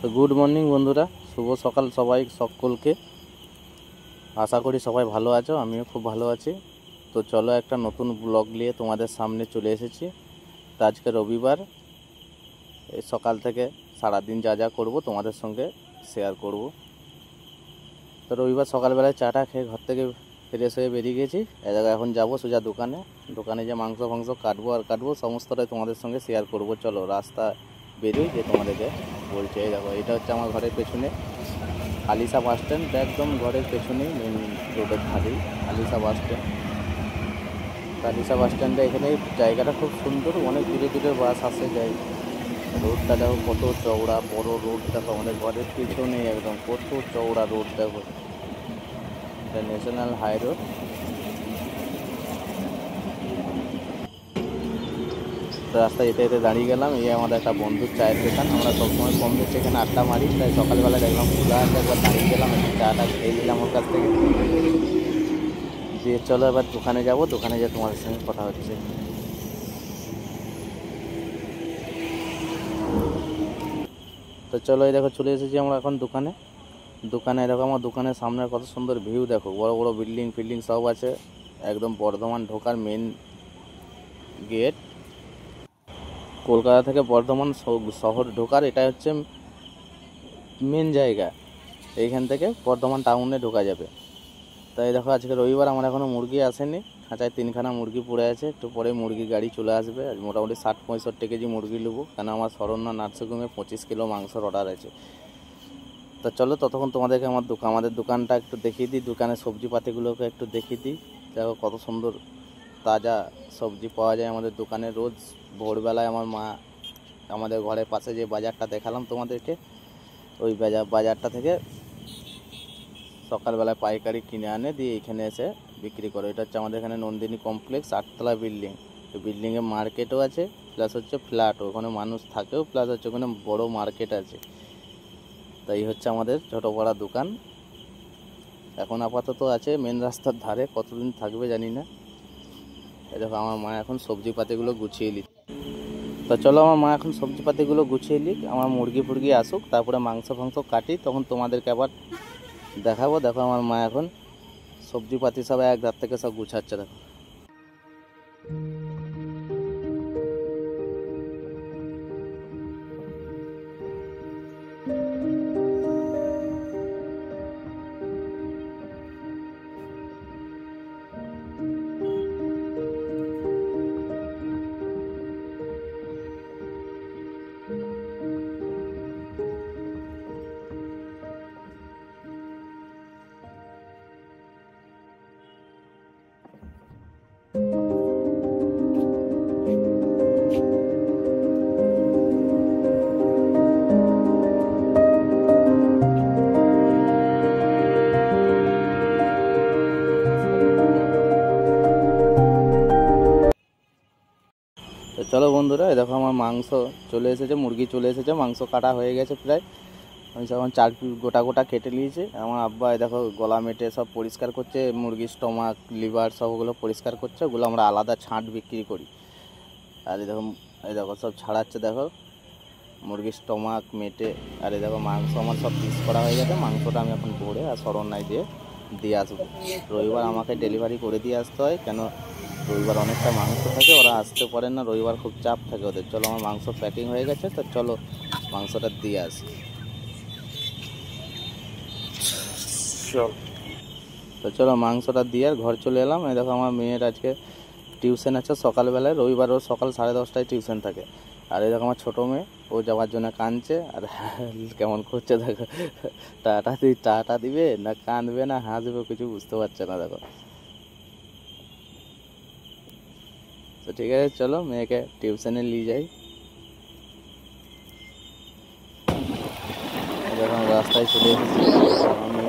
তো good morning বন্ধুরা, শুভ সকাল সবাই সকলকে। আশা করি সবাই ভালো আছো, আমিও খুব ভালো আছি। তো চলো একটা নতুন ব্লগ নিয়ে তোমাদের সামনে চলে এসেছি। তো আজকে রবিবার, এই সকাল থেকে সারাদিন যা যা করবো তোমাদের সঙ্গে শেয়ার করব। তো রবিবার সকালবেলায় চাটা খেয়ে ঘর থেকে ফ্রেশ হয়ে বেরিয়ে গেছি। এ জায়গায় এখন যাবো সোজা দোকানে যে মাংস কাটবো সমস্তটাই তোমাদের সঙ্গে শেয়ার করব। চলো রাস্তা বেরোই যে তোমাদেরকে বলছি। এই দেখো, এটা হচ্ছে আমার ঘরের পেছনে আলিশা বাস স্ট্যান্ড, একদম ঘরের পেছনেই মেন রোডের ধারেই আলিশা বাস স্ট্যান্ড। আলিশা বাস স্ট্যান্ডে এখানে জায়গাটা খুব সুন্দর, অনেক দূরে দূরে বাস আসে যায়। রোডটা দেখো কত চওড়া, বড় রোড দেখো, আমাদের ঘরের পিছনে একদম কত চওড়া রোড দেখো। এটা ন্যাশনাল হাই রোড। রাস্তায় যেতে যেতে দাঁড়িয়ে গেলাম, এই আমাদের একটা বন্ধুর চায়ের দোকান। আমরা সবসময় কম বেশি এখানে আড্ডা মারি, তাই সকালবেলা দেখলাম খোলা আছে, একবার দাঁড়িয়ে গেলাম, একটু চাটা খেয়ে নিলাম ওর কাছ থেকে। দিয়ে চলো এবার দোকানে যাব, দোকানে যেয়ে তোমাদের সঙ্গে কথা হচ্ছে। তো চলো, এই দেখো চলে এসেছি আমরা এখন দোকানে দেখো, আমার দোকানের সামনের কত সুন্দর ভিউ দেখো, বড় বড় বিল্ডিং সব আছে। একদম বর্ধমান ঢোকার মেন গেট, কলকাতা থেকে বর্ধমান শহর ঢোকার এটা হচ্ছে মেন জায়গা। এইখান থেকে বর্ধমান টাউনে ঢোকা যাবে। তাই দেখো, আজকে রবিবার, আমার এখনও মুরগি আসেনি, খাঁচায় 3খানা মুরগি পড়ে আছে, একটু পরে মুরগি গাড়ি চলে আসবে। আজ মোটামুটি 60-65 কেজি মুরগি নেবো, কেন আমার শরণ্য নার্সিংহোমে 25 কিলো মাংসর অর্ডার আছে। তা চলো ততক্ষণ তোমাদেরকে আমাদের দোকানটা একটু দেখিয়ে দিই, দোকানের সবজিপাতিগুলোকে একটু দেখিয়ে দিই। দেখো কত সুন্দর তাজা সবজি পাওয়া যায় আমাদের দোকানে রোজ ভোরবেলায়। আমার মা আমাদের ঘরের পাশে যে বাজারটা দেখালাম তোমাদেরকে, ওই বাজারটা থেকে সকালবেলায় পাইকারি কিনে আনে, দিয়ে এখানে এসে বিক্রি করে। এটা হচ্ছে আমাদের এখানে নন্দিনী কমপ্লেক্স, 8তলা বিল্ডিং। এই বিল্ডিংয়ে মার্কেটও আছে, প্লাস হচ্ছে ফ্ল্যাটও, ওখানে মানুষ থাকেও, প্লাস হচ্ছে ওখানে বড় মার্কেট আছে। তাই হচ্ছে আমাদের ছোটো বড়া দোকান। এখন আপাতত আছে মেন রাস্তার ধারে, কতদিন থাকবে জানি না। এই দেখো, আমার মা এখন সবজিপাতিগুলো গুছিয়ে নিক। তো চলো, আমার মা এখন সবজিপাতিগুলো গুছিয়ে নিক, আমার মুরগি আসুক, তারপরে মাংস কাটি, তখন তোমাদেরকে আবার দেখাবো। দেখো আমার মা এখন সবজিপাতি সব এক ধার থেকে সব গুছাচ্ছে দেখো। তো চলো বন্ধুরা, এই দেখো আমার মাংস চলে এসেছে, মুরগি চলে এসেছে, মাংস কাটা হয়ে গেছে প্রায়। আমি যখন 4 পিস গোটা কেটে নিয়েছি। আমার আব্বা এই দেখো গলা মেটে সব পরিষ্কার করছে, মুরগির স্টমাক, লিভার সব ওগুলো পরিষ্কার করছে। ওগুলো আমরা আলাদা ছাঁট বিক্রি করি। আর এই দেখো সব ছাড়াচ্ছে দেখো, মুরগির স্টমাক মেটে। আর এই দেখো মাংস আমার সব পিস করা হয়ে গেছে, মাংসটা আমি এখন ভরে আর শরণায় দিয়ে আসবো। রবিবার আমাকে ডেলিভারি করে দিয়ে আসতে হয়, কেন রবিবার অনেকটা মাংস থাকে, ওরা আসতে পারে না, রবিবার খুব চাপ থাকে ওদের। চলো, আমার মাংস প্যাকিং হয়ে গেছে, তো চলো মাংসটা দিয়ে আসি। তো চলো মাংসটা দিয়ে আর ঘর চলে এলাম। এই দেখো, আমার মেয়ের আজকে টিউশন আছে সকালবেলায়, রবিবার ওর সকাল 10:30টায় টিউশন থাকে। আর এই দেখো আমার ছোটো মেয়ে, ও যাওয়ার জন্য কাঁদছে, আর কেমন করছে দেখো, টাটা দিবে না কাঁদবে না হাসবে, কিছু বুঝতে পারছে না দেখো। তো ঠিক আছে, চলো মেয়েকে টিউশনে নিয়ে যাই। যখন রাস্তায় চলে এসেছি, আমি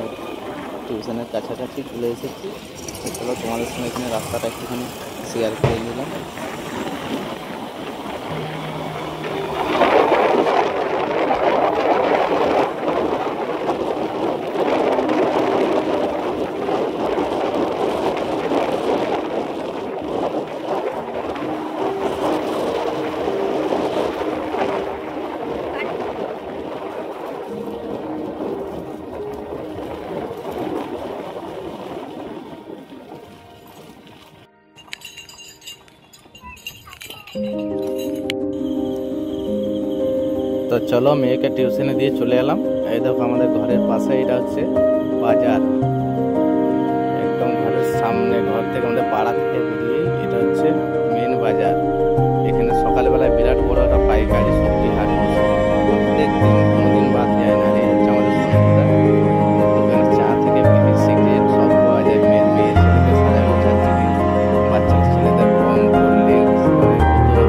টিউশনের কাছাকাছি চলে এসেছি। চলো তোমাদের সঙ্গে এখানে রাস্তাটা একটুখানি শেয়ার করে নিলাম। তো চলো মেয়েকে টিউশনে দিয়ে চলে এলাম। এই দেখো আমাদের ঘরের পাশে এটা হচ্ছে বাজার, একদম ঘরের সামনে, ঘর থেকে আমাদের পাড়া থেকে বেরিয়ে এটা হচ্ছে মেন বাজার। এখানে সকালবেলায় বিরাট বড় একটা পাইকারি সবজি হাট বসে, প্রত্যেকদিন, কোনোদিন বাদ যায় না। এই হচ্ছে আমাদের সন্ধ্যা, এখানে চা থেকে বিড়ি সিগারেট সব পাওয়া যায়। মেয়ে মেয়ে ছেলেদের সাজা গোছার জিনিস, বাচ্চা ছেলেদের কম কোল্ড ড্রিঙ্কস, বোতল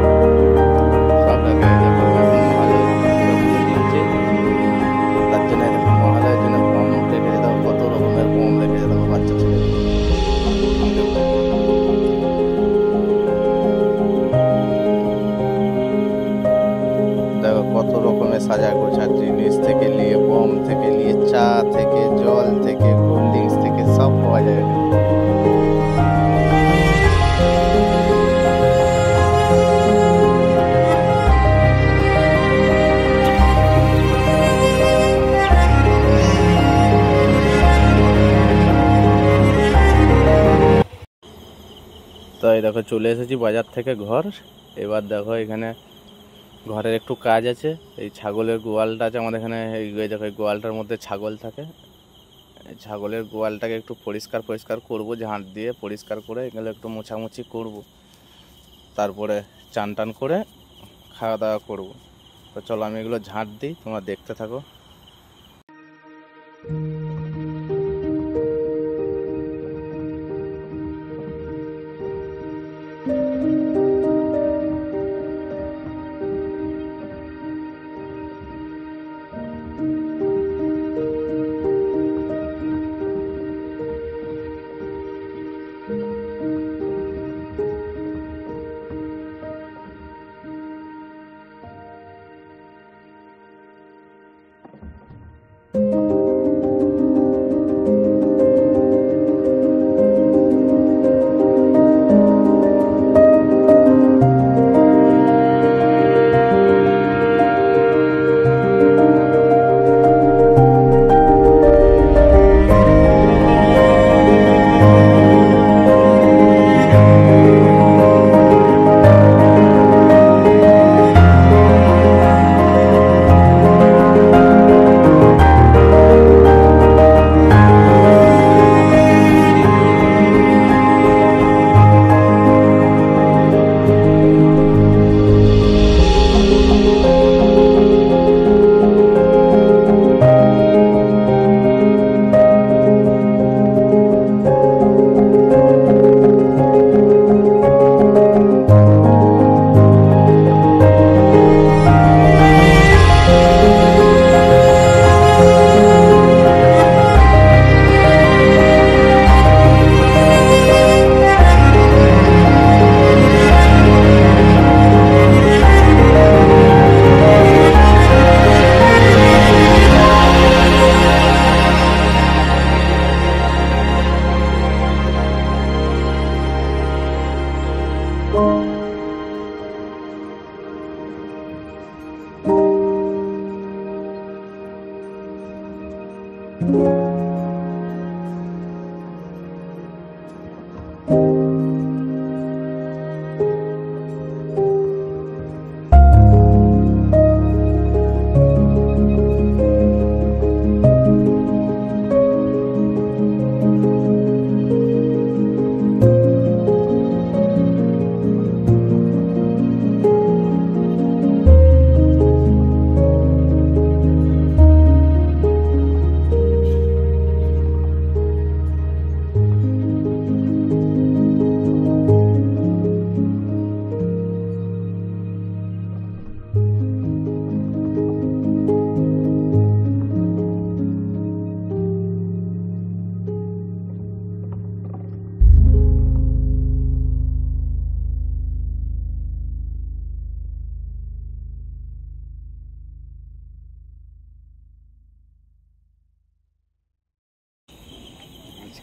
সব রাখা যায়। ভালো চলছে, তার জন্য দেখো মহালয়ের জন্য কম রেখেছে, দেখো কত রকমের কম রেখেছে, দেখো বাচ্চা ছেলেদের। দেখো কত রকমের সাজা গোছার জিনিস থেকে নিয়ে, বম থেকে নিয়ে, চা থেকে, জল থেকে, কোল্ড ড্রিঙ্কস থেকে সব পাওয়া যায় এখানে। তো এই দেখো চলে এসেছি বাজার থেকে ঘর। এবার দেখো এখানে ঘরের একটু কাজ আছে। এই ছাগলের গোয়ালটা আছে আমাদের এখানে, এই দেখো এই গোয়ালটার মধ্যে ছাগল থাকে। এই ছাগলের গোয়ালটাকে একটু পরিষ্কার করব, ঝাঁট দিয়ে পরিষ্কার করে এগুলো একটু মোছামুছি করব, তারপরে চান টান করে খাওয়া দাওয়া করব। তো চলো আমি এগুলো ঝাঁট দিই, তোমরা দেখতে থাকো।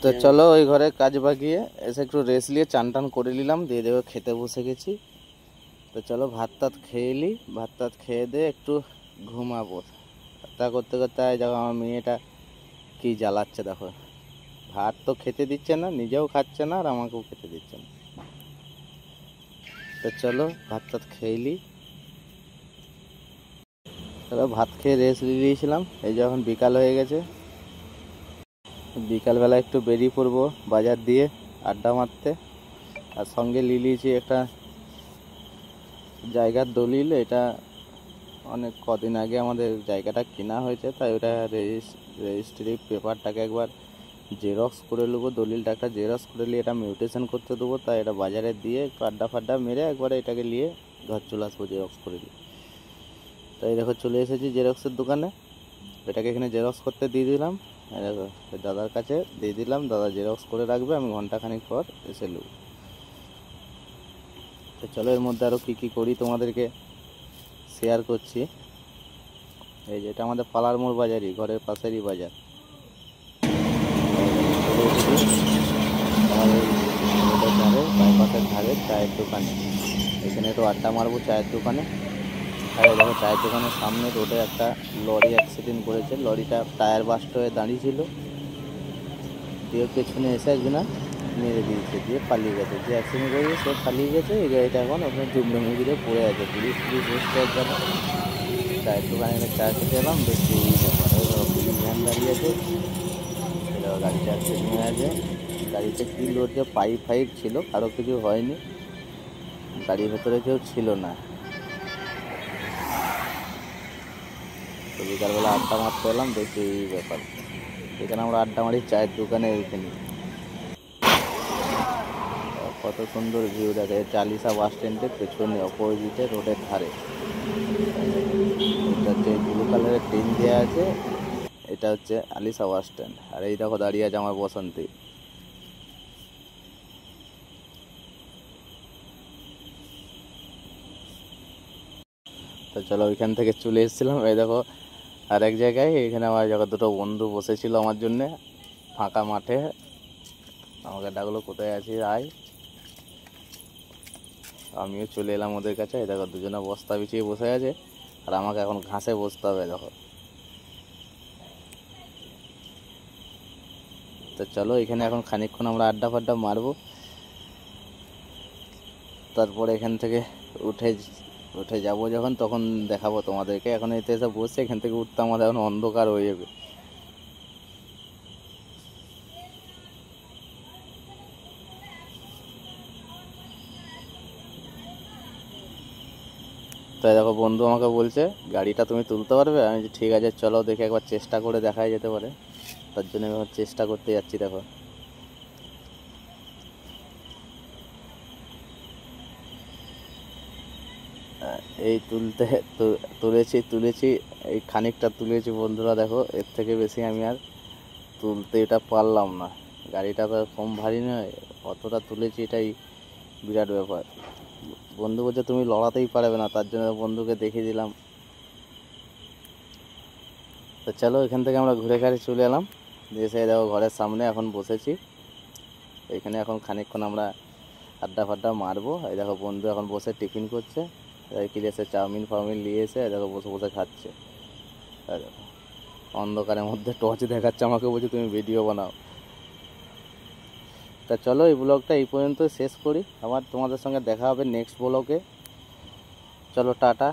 তো চলো ওই ঘরে কাজ বাগিয়ে এসে একটু রেস্ট নিয়ে চান টান করে নিলাম, দিয়ে দেবো খেতে বসে গেছি। তো চলো ভাত টাত খেয়ে নিই, ভাত টাত খেয়ে দিয়ে একটু ঘুমাবো। তা করতে করতে দেখো আমার মেয়েটা কি জ্বালাচ্ছে, দেখো ভাত তো খেতে দিচ্ছে না, নিজেও খাচ্ছে না আর আমাকেও খেতে দিচ্ছে না। তো চলো ভাত টাত খেয়ে নিই। তবে ভাত খেয়ে রেস্ট নিয়েছিলাম, এই যখন বিকাল হয়ে গেছে, বিকালবেলা একটু বেরিয়ে পড়বো বাজার দিয়ে আড্ডা মারতে। আর সঙ্গে নিয়েছি একটা জায়গার দলিল। এটা অনেক কদিন আগে আমাদের জায়গাটা কেনা হয়েছে, তাই ওটা রেজিস্ট্রি পেপারটাকে একবার জেরক্স করে নেবো। দলিলটা একটা জেরক্স করে নিয়ে এটা মিউটেশন করতে দেবো, তাই এটা বাজারে দিয়ে একটু আড্ডা ফাড্ডা মেরে একবারে এটাকে নিয়ে ঘর চলে আসবো জেরক্স করে নিয়ে। তাই দেখো চলে এসেছি জেরক্সের দোকানে, এটাকে এখানে জেরক্স করতে দিয়ে দিলাম। দেখো দাদার কাছে দিয়ে দিলাম, দাদা জেরক্স করে রাখবে, আমি ঘন্টাখানিক পর এসে নেব। তো চলো এর মধ্যে আরও কী কী করি তোমাদেরকে শেয়ার করছি। এই যে এটা আমাদের পালার মোড় বাজারই, ঘরের পাশেরই বাজার। আমাদের রোডের ধারে, বাইপাসের ধারে চায়ের দোকানে, এখানে একটু আড্ডা মারবো চায়ের দোকানে। আর দেখো চায়ের দোকানের সামনে রোডে একটা লরি অ্যাক্সিডেন্ট করেছে, লরিটা টায়ার বাস্ট হয়ে দাঁড়িয়েছিল, দিয়ে পেছনে এসে একজনা মেরে দিয়েছে, দিয়ে পালিয়ে গেছে। যে অ্যাক্সিডেন্ট করেছে সে পালিয়ে গেছে, এই গাড়িটা এখন ওখানে দুমড়ে মুচড়ে পড়ে আছে। পুলিশ এসছে একজন। চায়ের দোকানে চা খেতে এলাম, দেখছি এই ব্যাপার। ওই ধরো পুলিশ ভ্যান দাঁড়িয়ে আছে, এবার গাড়িটা অ্যাক্সিডেন্ট হয়ে আছে। গাড়িতে কী লোড যে পাইপ ফাইপ ছিল, কারো কিছু হয়নি, গাড়ির ভেতরে কেউ ছিল না। তো বিকালবেলা আড্ডা মারতে এলাম, দেখছি এই ব্যাপার। এখানে আমরা আড্ডা মারি চায়ের দোকানে এইখানে। কত সুন্দর ভিউ দেখা যাচ্ছে আলিশা বাস স্ট্যান্ডের পেছনে, অপোজিটে রোডের ধারে। এটা হচ্ছে ব্লু কালারের টিন দেওয়া আছে, এটা হচ্ছে আলিশা বাস স্ট্যান্ড। আর এই দেখো দাঁড়িয়ে আছে আমার বসন্তী। তো চলো ওইখান থেকে চলে এসেছিলাম, এই দেখো আর এক জায়গায়। এখানে আমার যখন দুটো বন্ধু বসেছিল আমার জন্যে ফাঁকা মাঠে, আমাকে ডাকলো কোথায় আছিস আয়। আমিও চলে এলাম ওদের কাছে। এই দেখো দুজনে বস্তা বিছিয়ে বসে আছে, আর আমাকে এখন ঘাসে বসতে হবে দেখো। তো চলো এখানে এখন খানিকক্ষণ আমরা আড্ডা ফাড্ডা মারবো, তারপরে এখান থেকে উঠে উঠে যাবো যখন, তখন দেখাবো তোমাদেরকে। এখন এতে এসে বসে এখান থেকে উঠতে আমাদের এখন অন্ধকার হয়ে যাবে। তাই দেখো বন্ধু আমাকে বলছে গাড়িটা তুমি তুলতে পারবে? আমি ঠিক আছে চলো দেখে একবার চেষ্টা করে দেখাই যেতে পারে, তার জন্য আমি চেষ্টা করতে যাচ্ছি। দেখো এই তুলেছি এই খানিকটা তুলেছি বন্ধুরা। দেখো এর থেকে বেশি আমি আর তুলতে এটা পারলাম না, গাড়িটা তো কম ভারী নয়, অতটা তুলেছি, এটাই বিরাট ব্যাপার। বন্ধু বলছে তুমি লড়াতেই পারবে না, তার জন্য বন্ধুকে দেখিয়ে দিলাম। তো চলো এখান থেকে আমরা ঘুরে ঘাড়ে চলে এলাম, এসে দেখো ঘরের সামনে এখন বসেছি। এখানে এখন খানিকক্ষণ আমরা আড্ডা ফাড্ডা মারবো। এই দেখো বন্ধু এখন বসে টিফিন করছে, কিনে এসে চাউমিন ফাউমিন নিয়ে এসে দেখো বসে বসে খাচ্ছে। দেখো অন্ধকারের মধ্যে টর্চ দেখাচ্ছে আমাকে, বলছে তুমি ভিডিও বানাও। তা চলো এই ব্লগটা এই পর্যন্ত শেষ করি, আবার তোমাদের সঙ্গে দেখা হবে নেক্সট ব্লগে। চলো টাটা।